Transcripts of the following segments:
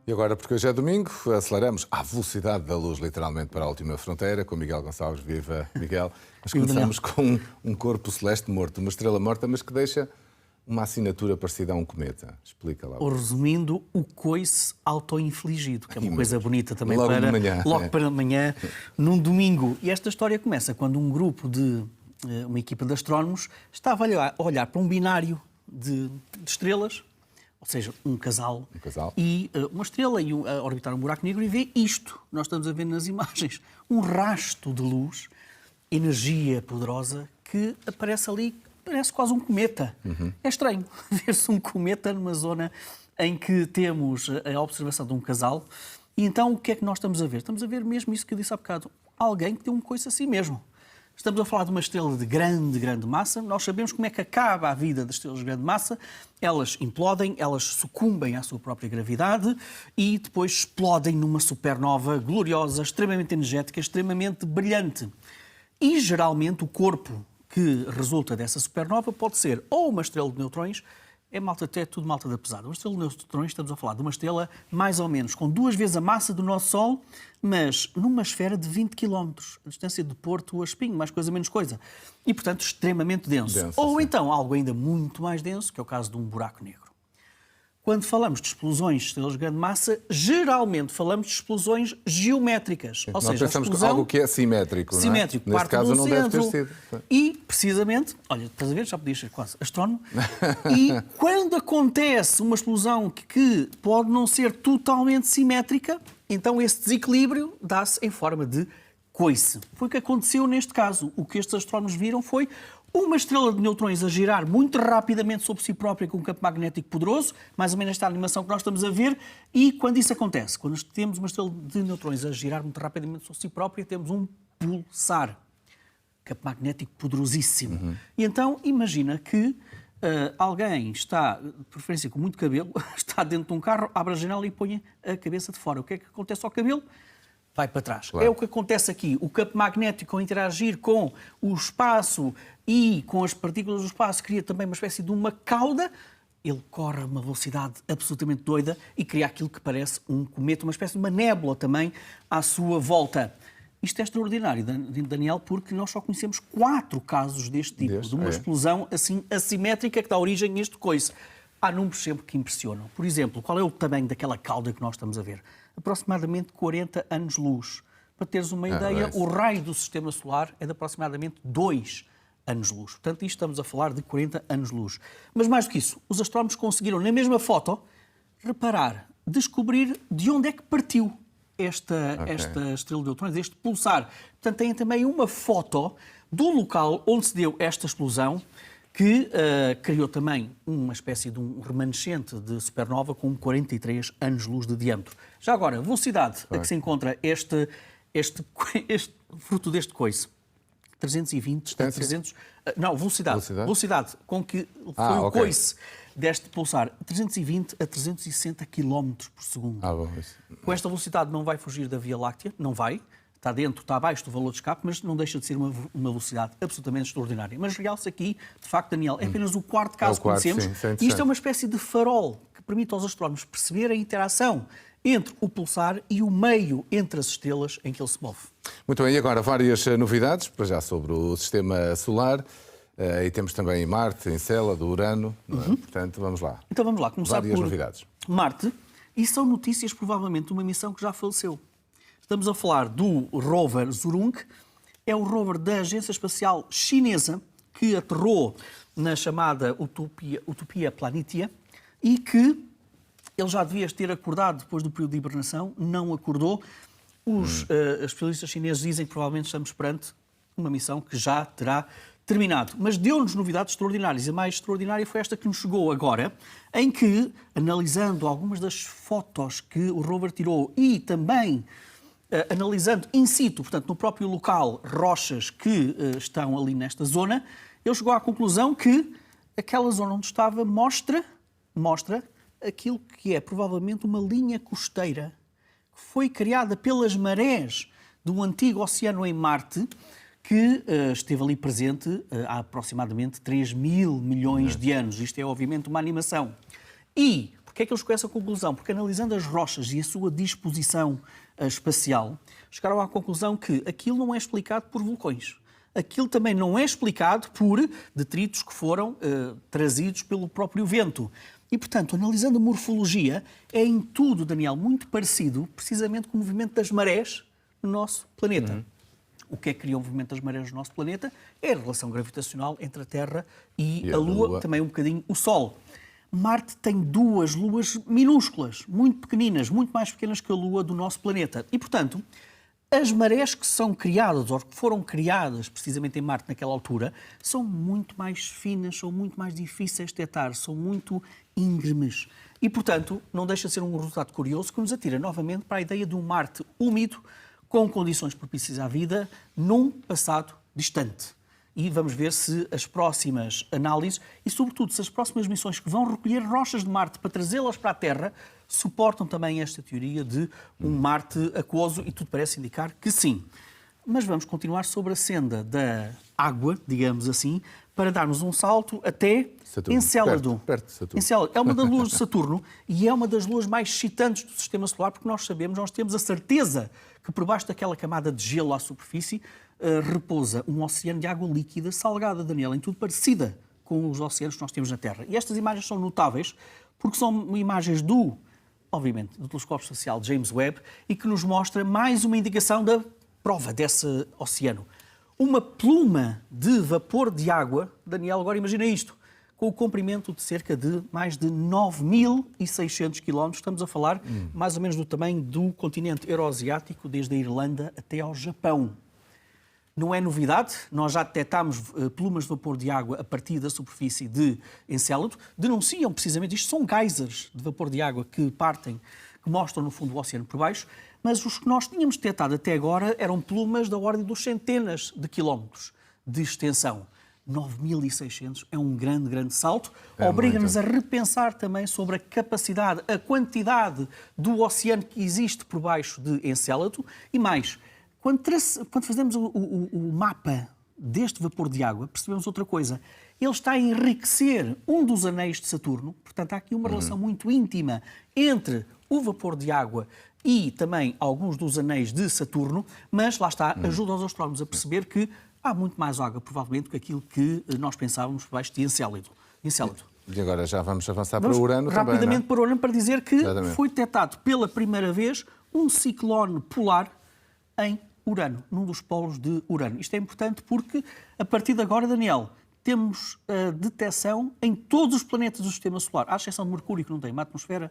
E agora, porque hoje é domingo, aceleramos à velocidade da luz, literalmente, para a última fronteira, com Miguel Gonçalves. Viva, Miguel. Mas começamos com um corpo celeste morto, uma estrela morta, mas que deixa uma assinatura parecida a um cometa. Explica lá. Ou resumindo, o coice auto-infligido, que é uma coisa bonita também logo para de manhã, logo para amanhã, num domingo. E esta história começa quando um grupo de uma equipa de astrónomos estava a olhar para um binário de estrelas, ou seja, um casal. E uma estrela e a orbitar um buraco negro, e vê isto. Nós estamos a ver nas imagens um rasto de luz, energia poderosa, que aparece ali, parece quase um cometa. É estranho ver-se um cometa numa zona em que temos a observação de um casal. E então o que é que nós estamos a ver? Estamos a ver mesmo isso que eu disse há bocado. Alguém que tem um coice assim mesmo. Estamos a falar de uma estrela de grande massa. Nós sabemos como é que acaba a vida das estrelas de grande massa. Elas implodem, elas sucumbem à sua própria gravidade e depois explodem numa supernova gloriosa, extremamente energética, extremamente brilhante. E, geralmente, o corpo que resulta dessa supernova pode ser ou uma estrela de neutrões, é malta até tudo malta da pesada. Uma estrela de neutrões, estamos a falar de uma estrela mais ou menos com 2 vezes a massa do nosso Sol, mas numa esfera de 20 km, a distância de Porto a Espinho, mais coisa, menos coisa. E, portanto, extremamente denso. Ou então algo ainda muito mais denso, que é o caso de um buraco negro. Quando falamos de explosões de estrelas de grande massa, geralmente falamos de explosões geométricas. Ou seja, pensamos que algo que é simétrico, não é? Simétrico, Neste caso não deve ter sido. E, precisamente, olha, estás a ver, já podias ser quase astrónomo, e quando acontece uma explosão que pode não ser totalmente simétrica, então esse desequilíbrio dá-se em forma de coice. Foi o que aconteceu neste caso. O que estes astrónomos viram foi uma estrela de neutrões a girar muito rapidamente sobre si própria com um campo magnético poderoso, mais ou menos esta animação que nós estamos a ver, e quando isso acontece, quando temos uma estrela de neutrões a girar muito rapidamente sobre si própria, temos um pulsar, campo magnético poderosíssimo. E então, imagina que alguém está, de preferência com muito cabelo, está dentro de um carro, abre a janela e põe a cabeça de fora. O que é que acontece ao cabelo? Vai para trás. Claro. É o que acontece aqui. O campo magnético, ao interagir com o espaço e com as partículas do espaço, cria também uma espécie de uma cauda. Ele corre a uma velocidade absolutamente doida e cria aquilo que parece um cometa, uma espécie de uma nébula também à sua volta. Isto é extraordinário, Daniel, porque nós só conhecemos 4 casos deste tipo, de uma explosão assim assimétrica que dá origem a este coice. Há números sempre que impressionam. Por exemplo, qual é o tamanho daquela cauda que nós estamos a ver? Aproximadamente 40 anos-luz. Para teres uma ideia, o raio do Sistema Solar é de aproximadamente 2 anos-luz. Portanto, isto estamos a falar de 40 anos-luz. Mas mais do que isso, os astrónomos conseguiram, na mesma foto, descobrir de onde é que partiu esta estrela de neutrões, este pulsar. Portanto, têm também uma foto do local onde se deu esta explosão, que criou também uma espécie de um remanescente de supernova com 43 anos-luz de diâmetro. Já agora, a velocidade a que se encontra este fruto deste coice, 320 a 300... Não, velocidade com que foi o coice deste pulsar, 320 a 360 km por segundo. Com esta velocidade não vai fugir da Via Láctea, não vai. Está dentro, está abaixo do valor de escape, mas não deixa de ser uma velocidade absolutamente extraordinária. Mas realça aqui, de facto, Daniel, é apenas o 4º caso que conhecemos. E isto é uma espécie de farol que permite aos astrónomos perceberem a interação entre o pulsar e o meio entre as estrelas em que ele se move. Muito bem, e agora várias novidades, para já sobre o Sistema Solar. E temos também Marte, Encélado, Urano. Portanto, vamos lá. Então vamos lá, começar várias por novidades. Marte. E são notícias, provavelmente, de uma missão que já faleceu. Estamos a falar do rover Zhurong, é o rover da Agência Espacial Chinesa que aterrou na chamada Utopia Planitia e que ele já devia ter acordado depois do período de hibernação, não acordou. Os especialistas chineses dizem que provavelmente estamos perante uma missão que já terá terminado. Mas deu-nos novidades extraordinárias. A mais extraordinária foi esta que nos chegou agora, em que, analisando algumas das fotos que o rover tirou e também analisando in situ, portanto, no próprio local, rochas que estão ali nesta zona, ele chegou à conclusão que aquela zona onde estava mostra aquilo que é provavelmente uma linha costeira que foi criada pelas marés do antigo oceano em Marte, que esteve ali presente há aproximadamente 3 mil milhões de anos. Isto é, obviamente, uma animação. E Porquê é que eles chegam a essa conclusão? Porque analisando as rochas e a sua disposição espacial, chegaram à conclusão que aquilo não é explicado por vulcões. Aquilo também não é explicado por detritos que foram trazidos pelo próprio vento. E, portanto, analisando a morfologia, é em tudo, Daniel, muito parecido precisamente com o movimento das marés no nosso planeta. O que é que cria o movimento das marés no nosso planeta? É a relação gravitacional entre a Terra e a Lua, também um bocadinho o Sol. Marte tem 2 luas minúsculas, muito pequeninas, muito mais pequenas que a Lua do nosso planeta. E, portanto, as marés que são criadas, ou que foram criadas precisamente em Marte naquela altura, são muito mais finas, são muito mais difíceis de detectar, são muito íngremes. E, portanto, não deixa de ser um resultado curioso que nos atira novamente para a ideia de um Marte úmido, com condições propícias à vida, num passado distante. E vamos ver se as próximas análises e, sobretudo, se as próximas missões que vão recolher rochas de Marte para trazê-las para a Terra suportam também esta teoria de um Marte aquoso, e tudo parece indicar que sim. Mas vamos continuar sobre a senda da água, digamos assim, para darmos um salto até Saturno. Encélado. Perto de Saturno. Encélado é uma das luas de Saturno e é uma das luas mais excitantes do Sistema Solar, porque nós temos a certeza que por baixo daquela camada de gelo à superfície repousa um oceano de água líquida salgada, Daniel, em tudo parecida com os oceanos que nós temos na Terra. E estas imagens são notáveis porque são imagens obviamente, do telescópio espacial James Webb, e que nos mostra mais uma indicação da prova desse oceano. Uma pluma de vapor de água, Daniel, agora imagina isto, com o comprimento de cerca de mais de 9.600 km, estamos a falar mais ou menos do tamanho do continente euroasiático, desde a Irlanda até ao Japão. Não é novidade, nós já detectámos plumas de vapor de água a partir da superfície de Encélado, denunciam precisamente isto, são geysers de vapor de água que partem, que mostram no fundo o oceano por baixo, mas os que nós tínhamos detectado até agora eram plumas da ordem dos centenas de quilómetros de extensão. 9.600 é um grande salto, obriga-nos a repensar também sobre a capacidade, a quantidade do oceano que existe por baixo de Encélado e mais. Quando fazemos o mapa deste vapor de água, percebemos outra coisa. Ele está a enriquecer um dos anéis de Saturno, portanto há aqui uma relação muito íntima entre o vapor de água e também alguns dos anéis de Saturno, mas lá está, ajuda os astrónomos a perceber que há muito mais água, provavelmente, do que aquilo que nós pensávamos por baixo de Encélado. E agora já vamos avançar para o Urano também, rapidamente para o Urano, para dizer que Exatamente. foi detectado pela primeira vez um ciclone polar em Urano, num dos polos de Urano. Isto é importante porque, a partir de agora, Daniel, temos a detecção em todos os planetas do Sistema Solar, à exceção de Mercúrio, que não tem uma atmosfera,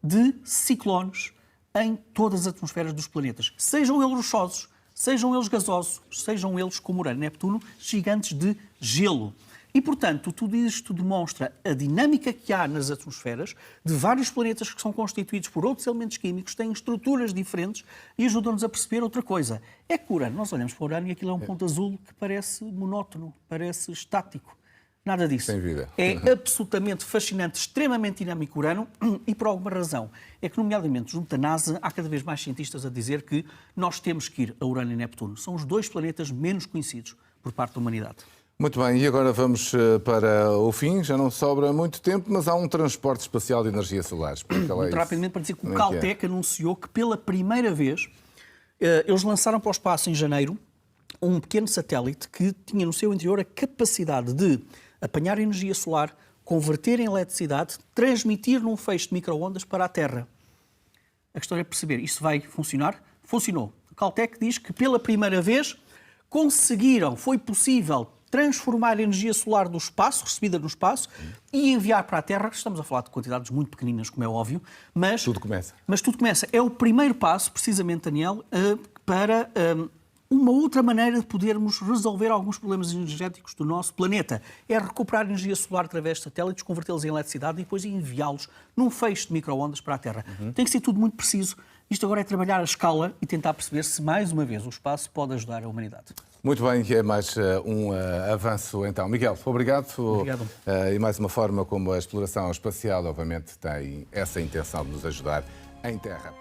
de ciclones em todas as atmosferas dos planetas. Sejam eles rochosos, sejam eles gasosos, sejam eles, como Urano e Neptuno, gigantes de gelo. E, portanto, tudo isto demonstra a dinâmica que há nas atmosferas de vários planetas que são constituídos por outros elementos químicos, têm estruturas diferentes e ajudam-nos a perceber outra coisa. É que o Urano, nós olhamos para o Urano e aquilo é um ponto azul que parece monótono, parece estático. Nada disso. Sem vida. É absolutamente fascinante, extremamente dinâmico o Urano e por alguma razão. É que, nomeadamente, junto à NASA, há cada vez mais cientistas a dizer que nós temos que ir a Urano e Neptuno. São os 2 planetas menos conhecidos por parte da humanidade. Muito bem, e agora vamos para o fim. Já não sobra muito tempo, mas há um transporte espacial de energia solar. Muito rapidamente para dizer que o Caltech anunciou que pela primeira vez eles lançaram para o espaço em janeiro um pequeno satélite que tinha no seu interior a capacidade de apanhar energia solar, converter em eletricidade, transmitir num feixe de micro-ondas para a Terra. A questão é perceber, isto vai funcionar? Funcionou. O Caltech diz que pela primeira vez foi possível transformar a energia solar do espaço, recebida no espaço, e enviar para a Terra. Estamos a falar de quantidades muito pequeninas, como é óbvio, mas tudo começa. Mas tudo começa. É o primeiro passo, precisamente, Daniel, para uma outra maneira de podermos resolver alguns problemas energéticos do nosso planeta. É recuperar energia solar através de satélites, convertê-los em eletricidade e depois enviá-los num feixe de micro-ondas para a Terra. Tem que ser tudo muito preciso. Isto agora é trabalhar a escala e tentar perceber se, mais uma vez, o espaço pode ajudar a humanidade. Muito bem, é mais um avanço então. Miguel, obrigado. Obrigado. E mais uma forma como a exploração espacial, obviamente, tem essa intenção de nos ajudar em Terra.